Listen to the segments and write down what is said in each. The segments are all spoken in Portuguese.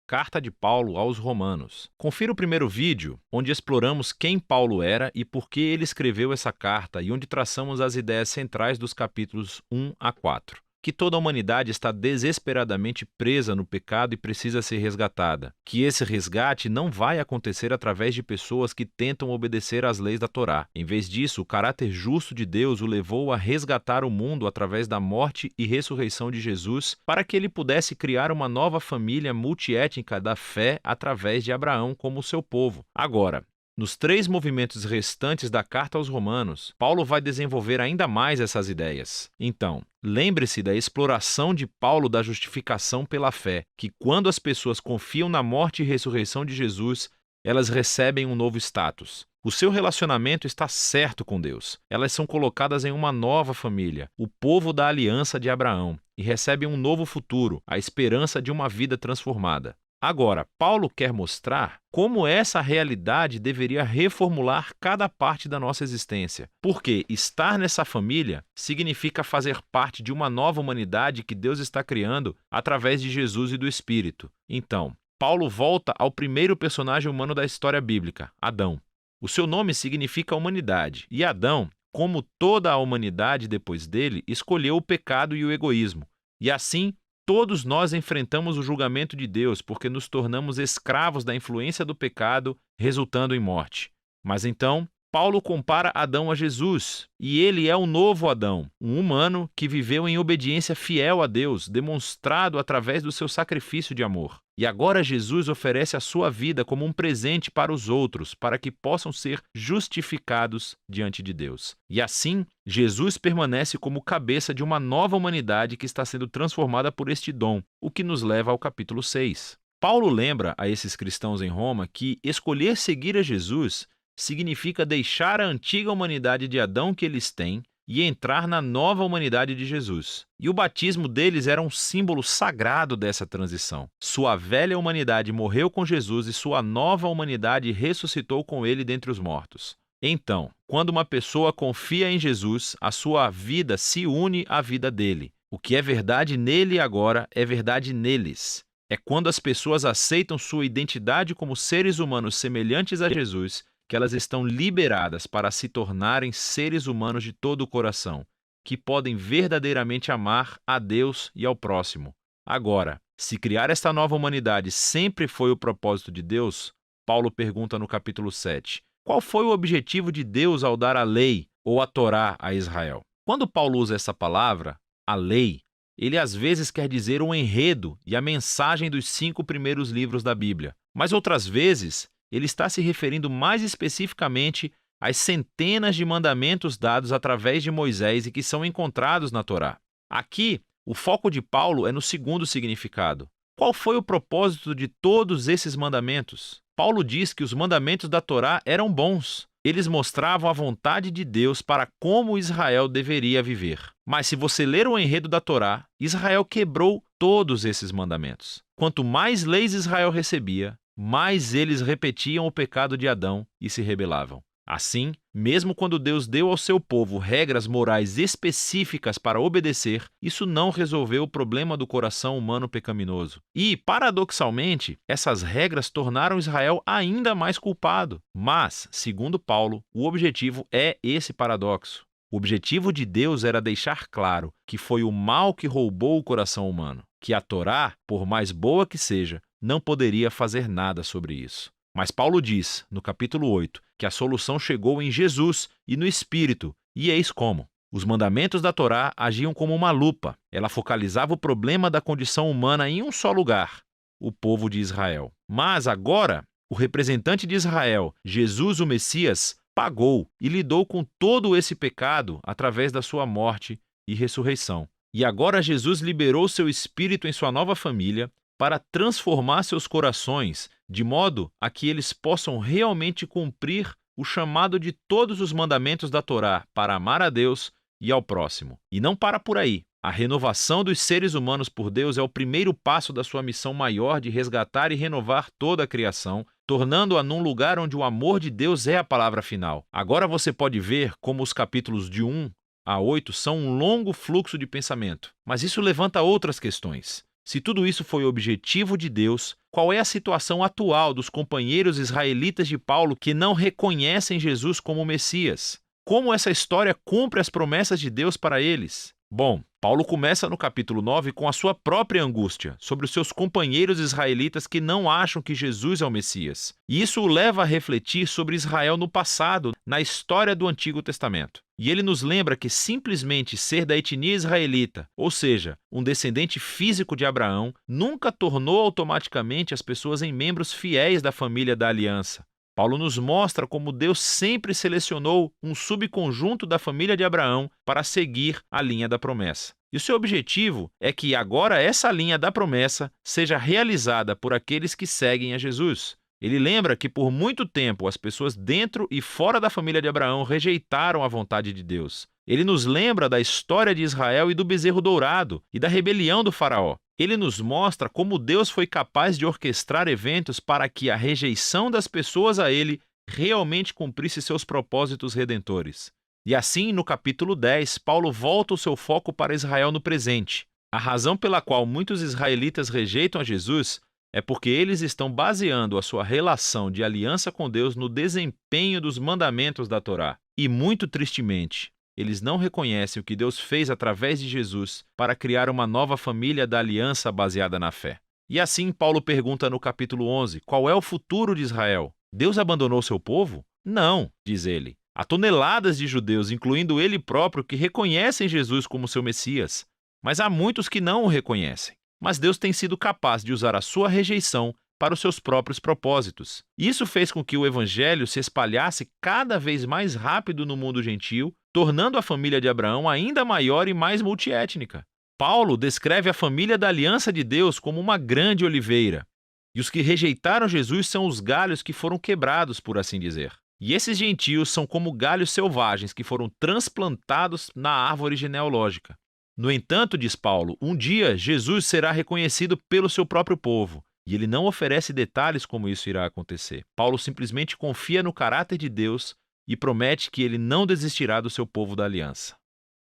Carta de Paulo aos Romanos. Confira o primeiro vídeo, onde exploramos quem Paulo era e por que ele escreveu essa carta e onde traçamos as ideias centrais dos capítulos 1 a 4. Que toda a humanidade está desesperadamente presa no pecado e precisa ser resgatada. Que esse resgate não vai acontecer através de pessoas que tentam obedecer às leis da Torá. Em vez disso, o caráter justo de Deus o levou a resgatar o mundo através da morte e ressurreição de Jesus, para que ele pudesse criar uma nova família multiétnica da fé através de Abraão como seu povo. Agora, nos 3 movimentos restantes da carta aos Romanos, Paulo vai desenvolver ainda mais essas ideias. Então, lembre-se da exploração de Paulo da justificação pela fé, que quando as pessoas confiam na morte e ressurreição de Jesus, elas recebem um novo status. O seu relacionamento está certo com Deus. Elas são colocadas em uma nova família, o povo da aliança de Abraão, e recebem um novo futuro, a esperança de uma vida transformada. Agora, Paulo quer mostrar como essa realidade deveria reformular cada parte da nossa existência. Porque estar nessa família significa fazer parte de uma nova humanidade que Deus está criando através de Jesus e do Espírito. Então, Paulo volta ao primeiro personagem humano da história bíblica, Adão. O seu nome significa humanidade, e Adão, como toda a humanidade depois dele, escolheu o pecado e o egoísmo. E assim, todos nós enfrentamos o julgamento de Deus porque nos tornamos escravos da influência do pecado, resultando em morte. Mas então, Paulo compara Adão a Jesus, e ele é o novo Adão, um humano que viveu em obediência fiel a Deus, demonstrado através do seu sacrifício de amor. E agora Jesus oferece a sua vida como um presente para os outros, para que possam ser justificados diante de Deus. E assim, Jesus permanece como cabeça de uma nova humanidade que está sendo transformada por este dom, o que nos leva ao capítulo 6. Paulo lembra a esses cristãos em Roma que escolher seguir a Jesus significa deixar a antiga humanidade de Adão que eles têm e entrar na nova humanidade de Jesus. E o batismo deles era um símbolo sagrado dessa transição. Sua velha humanidade morreu com Jesus e sua nova humanidade ressuscitou com ele dentre os mortos. Então, quando uma pessoa confia em Jesus, a sua vida se une à vida dele. O que é verdade nele agora é verdade neles. É quando as pessoas aceitam sua identidade como seres humanos semelhantes a Jesus que elas estão liberadas para se tornarem seres humanos de todo o coração, que podem verdadeiramente amar a Deus e ao próximo. Agora, se criar esta nova humanidade sempre foi o propósito de Deus, Paulo pergunta no capítulo 7, qual foi o objetivo de Deus ao dar a lei ou a Torá a Israel? Quando Paulo usa essa palavra, a lei, ele às vezes quer dizer o enredo e a mensagem dos 5 primeiros livros da Bíblia, mas outras vezes ele está se referindo mais especificamente às centenas de mandamentos dados através de Moisés e que são encontrados na Torá. Aqui, o foco de Paulo é no segundo significado. Qual foi o propósito de todos esses mandamentos? Paulo diz que os mandamentos da Torá eram bons. Eles mostravam a vontade de Deus para como Israel deveria viver. Mas se você ler o enredo da Torá, Israel quebrou todos esses mandamentos. Quanto mais leis Israel recebia, mais eles repetiam o pecado de Adão e se rebelavam. Assim, mesmo quando Deus deu ao seu povo regras morais específicas para obedecer, isso não resolveu o problema do coração humano pecaminoso. E, paradoxalmente, essas regras tornaram Israel ainda mais culpado. Mas, segundo Paulo, o objetivo é esse paradoxo. O objetivo de Deus era deixar claro que foi o mal que roubou o coração humano, que a Torá, por mais boa que seja, não poderia fazer nada sobre isso. Mas Paulo diz, no capítulo 8, que a solução chegou em Jesus e no Espírito, e eis como. Os mandamentos da Torá agiam como uma lupa. Ela focalizava o problema da condição humana em um só lugar, o povo de Israel. Mas agora, o representante de Israel, Jesus o Messias, pagou e lidou com todo esse pecado através da sua morte e ressurreição. E agora Jesus liberou seu Espírito em sua nova família para transformar seus corações de modo a que eles possam realmente cumprir o chamado de todos os mandamentos da Torá para amar a Deus e ao próximo. E não para por aí. A renovação dos seres humanos por Deus é o primeiro passo da sua missão maior de resgatar e renovar toda a criação, tornando-a num lugar onde o amor de Deus é a palavra final. Agora você pode ver como os capítulos de 1 a 8 são um longo fluxo de pensamento, mas isso levanta outras questões. Se tudo isso foi o objetivo de Deus, qual é a situação atual dos companheiros israelitas de Paulo que não reconhecem Jesus como o Messias. Como essa história cumpre as promessas de Deus para eles? Bom, Paulo começa no capítulo 9 com a sua própria angústia sobre os seus companheiros israelitas que não acham que Jesus é o Messias. E isso o leva a refletir sobre Israel no passado, na história do Antigo Testamento. E ele nos lembra que simplesmente ser da etnia israelita, ou seja, um descendente físico de Abraão, nunca tornou automaticamente as pessoas em membros fiéis da família da aliança. Paulo nos mostra como Deus sempre selecionou um subconjunto da família de Abraão para seguir a linha da promessa. E o seu objetivo é que agora essa linha da promessa seja realizada por aqueles que seguem a Jesus. Ele lembra que por muito tempo as pessoas dentro e fora da família de Abraão rejeitaram a vontade de Deus. Ele nos lembra da história de Israel e do bezerro dourado e da rebelião do faraó. Ele nos mostra como Deus foi capaz de orquestrar eventos para que a rejeição das pessoas a ele realmente cumprisse seus propósitos redentores. E assim, no capítulo 10, Paulo volta o seu foco para Israel no presente. A razão pela qual muitos israelitas rejeitam a Jesus é porque eles estão baseando a sua relação de aliança com Deus no desempenho dos mandamentos da Torá. E muito tristemente, eles não reconhecem o que Deus fez através de Jesus para criar uma nova família da aliança baseada na fé. E assim Paulo pergunta no capítulo 11, qual é o futuro de Israel? Deus abandonou seu povo? Não, diz ele. Há toneladas de judeus, incluindo ele próprio, que reconhecem Jesus como seu Messias. Mas há muitos que não o reconhecem. Mas Deus tem sido capaz de usar a sua rejeição para os seus próprios propósitos. Isso fez com que o evangelho se espalhasse cada vez mais rápido no mundo gentil, tornando a família de Abraão ainda maior e mais multiétnica. Paulo descreve a família da aliança de Deus como uma grande oliveira, e os que rejeitaram Jesus são os galhos que foram quebrados, por assim dizer. E esses gentios são como galhos selvagens que foram transplantados na árvore genealógica. No entanto, diz Paulo, um dia Jesus será reconhecido pelo seu próprio povo, e ele não oferece detalhes como isso irá acontecer. Paulo simplesmente confia no caráter de Deus e promete que ele não desistirá do seu povo da aliança.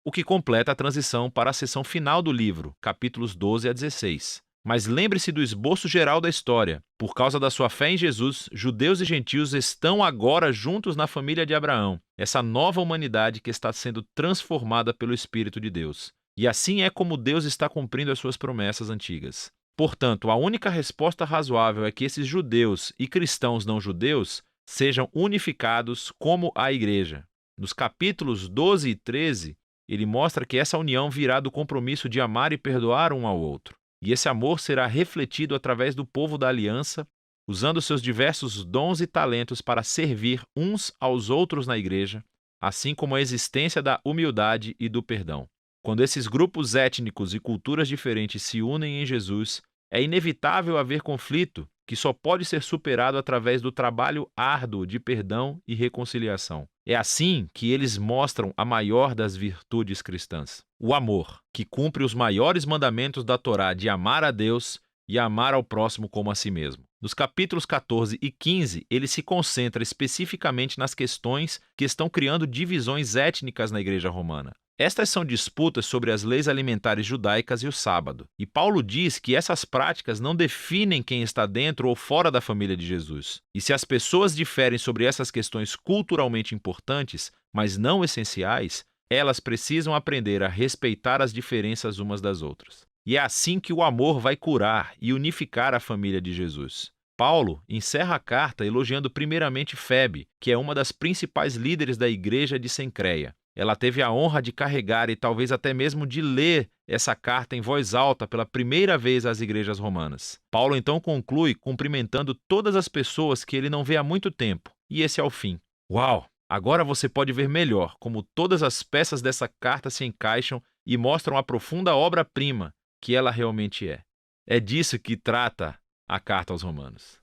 O que completa a transição para a seção final do livro, capítulos 12 a 16. Mas lembre-se do esboço geral da história. Por causa da sua fé em Jesus, judeus e gentios estão agora juntos na família de Abraão, essa nova humanidade que está sendo transformada pelo Espírito de Deus. E assim é como Deus está cumprindo as suas promessas antigas. Portanto, a única resposta razoável é que esses judeus e cristãos não judeus sejam unificados como a igreja. Nos capítulos 12 e 13, ele mostra que essa união virá do compromisso de amar e perdoar um ao outro. E esse amor será refletido através do povo da aliança, usando seus diversos dons e talentos para servir uns aos outros na igreja, assim como a existência da humildade e do perdão. Quando esses grupos étnicos e culturas diferentes se unem em Jesus, é inevitável haver conflito, que só pode ser superado através do trabalho árduo de perdão e reconciliação. É assim que eles mostram a maior das virtudes cristãs, o amor, que cumpre os maiores mandamentos da Torá de amar a Deus e amar ao próximo como a si mesmo. Nos capítulos 14 e 15, ele se concentra especificamente nas questões que estão criando divisões étnicas na Igreja Romana. Estas são disputas sobre as leis alimentares judaicas e o sábado. E Paulo diz que essas práticas não definem quem está dentro ou fora da família de Jesus. E se as pessoas diferem sobre essas questões culturalmente importantes, mas não essenciais, elas precisam aprender a respeitar as diferenças umas das outras. E é assim que o amor vai curar e unificar a família de Jesus. Paulo encerra a carta elogiando primeiramente Febe, que é uma das principais líderes da igreja de Cencreia. Ela teve a honra de carregar e talvez até mesmo de ler essa carta em voz alta pela primeira vez às igrejas romanas. Paulo então conclui cumprimentando todas as pessoas que ele não vê há muito tempo. E esse é o fim. Uau! Agora você pode ver melhor como todas as peças dessa carta se encaixam e mostram a profunda obra-prima que ela realmente é. É disso que trata a carta aos Romanos.